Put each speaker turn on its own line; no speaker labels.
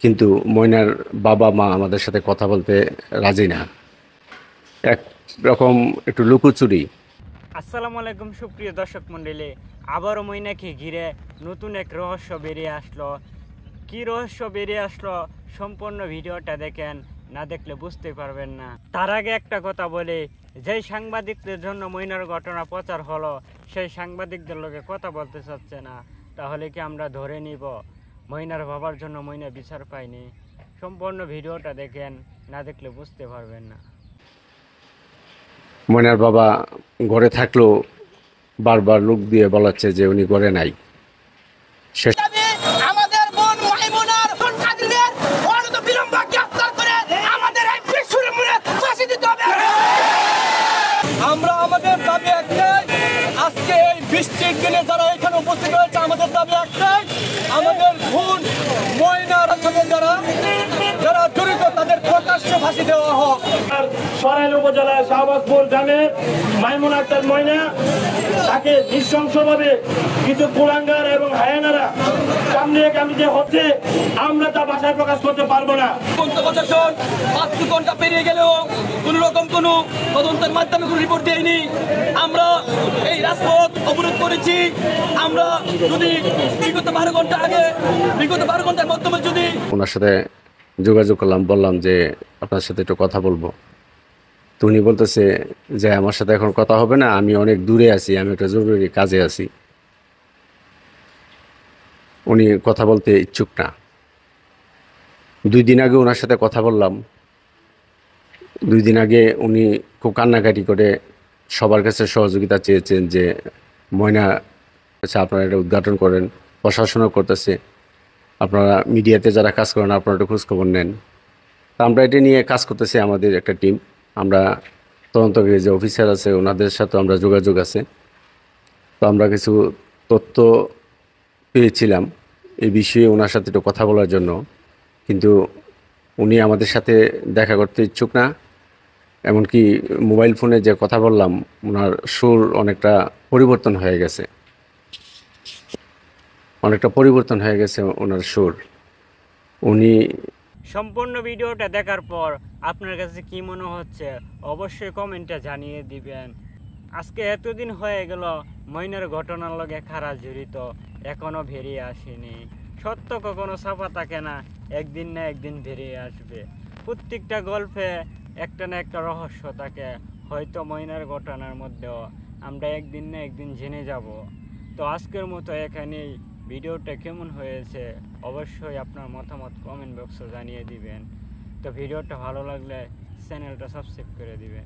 কিন্তু ময়নার বাবা মা আমাদের সাথে কথা বলতে রাজি না। একরকম একটু লুকোচুরি।
আসসালামু আলাইকুম সুপ্রিয় দর্শক মণ্ডলী, আবারও ময়নাকে ঘিরে নতুন এক রহস্য বেরিয়ে আসলো। কি রহস্য বেরিয়ে আসলো সম্পূর্ণ ভিডিওটা দেখেন, না দেখলে বুঝতে পারবেন না। তার আগে একটা কথা বলি, যেই সাংবাদিকদের জন্য ময়নার ঘটনা প্রচার হলো সেই সাংবাদিকদের লোকে কথা বলতে চাচ্ছে না, তাহলে কি আমরা ধরে নিব ময়নার বাবার জন্য ময়না বিচার পায়নি? সম্পূর্ণ ভিডিওটা দেখেন, না দেখলে বুঝতে পারবেন না।
ময়নার বাবা ঘরে থাকলেও বারবার লোক দিয়ে বলাচ্ছে যে উনি ঘরে নাই। শেষ
আমাদের বোন মাইমুনার বোন কাদিরের অনতিবিলম্বে গ্রেফতার করে আমাদের এই বিশ্বের মূলে ফাঁসি দিতে হবে। আমরা আমাদের দাবি একটাই, আজকে এই বৃষ্টির দিনে যারা এখানে উপস্থিত হয়েছে আমাদের দাবি একটাই, আমাদের বোন ময়নার সাথে যারা জড়িত তাদের প্রকাশ্যে ফাঁসি দেওয়া হোক।
সরাইল উপজেলার শাহবাজপুর গ্রামের মাইমুন আক্তার ময়না, তাকে নৃশংসভাবে কিছু কুলাঙ্গার এবং হায়ানারা কামড়িয়ে হচ্ছে, আমরা তা ভাষায় প্রকাশ করতে পারবো না।
প্রশাসন 5 ঘন্টা পেরিয়ে গেলেও কোন রকম কোনো তদন্তের মাধ্যমে কোনো রিপোর্ট দেয়নি। আমরা এই রাজপথ অবরোধ করেছি। আমরা যদি বিগত 12 ঘন্টার মাধ্যমে যদি
ওনার সাথে যোগাযোগ করলাম, বললাম যে আপনার সাথে একটু কথা বলবো। তো উনি বলতেছে যে আমার সাথে এখন কথা হবে না, আমি অনেক দূরে আছি, আমি একটা জরুরি কাজে আছি। উনি কথা বলতে ইচ্ছুক না। 2 দিন আগে ওনার সাথে কথা বললাম। 2 দিন আগে উনি খুব কান্নাকাটি করে সবার কাছে সহযোগিতা চেয়েছেন যে ময়না আচ্ছা আপনারা এটা উদ্ঘাটন করেন, প্রশাসনও করতেছে, আপনারা মিডিয়াতে যারা কাজ করেন আপনারা একটু খোঁজখবর নেন। তা আমরা এটা নিয়ে কাজ করতেছি, আমাদের একটা টিম। আমরা তদন্তকারী যে অফিসার আছে ওনাদের সাথে আমরা যোগাযোগ আছে। তো আমরা কিছু তথ্য পেয়েছিলাম এই বিষয়ে ওনার সাথে একটু কথা বলার জন্য, কিন্তু উনি আমাদের সাথে দেখা করতে ইচ্ছুক না। এমনকি মোবাইল ফোনে যে কথা বললাম ওনার সুর অনেকটা পরিবর্তন হয়ে গেছে, ওনার সুর। উনি
সম্পূর্ণ ভিডিওটা দেখার পর আপনার কাছে কি মনে হচ্ছে অবশ্যই কমেন্টে জানিয়ে দিবেন। আজকে এতদিন হয়ে গেল ময়নার ঘটনার লগে খারাপ জড়িত, এখনো বেরিয়ে আসেনি। সত্য কখনো ছাপা থাকে না, একদিন না একদিন বেরিয়ে আসবে। প্রত্যেকটা গল্পে একটা না একটা রহস্য থাকে, হয়তো ময়নার ঘটনার মধ্যেও আমরা একদিন না একদিন জেনে যাব। তো আজকের মতো এখানেই। ভিডিওটা কেমন হয়েছে অবশ্যই আপনার মতামত কমেন্ট বক্সে জানিয়ে দিবেন। তো ভিডিওটা ভালো লাগলে চ্যানেলটা সাবস্ক্রাইব করে দিবেন।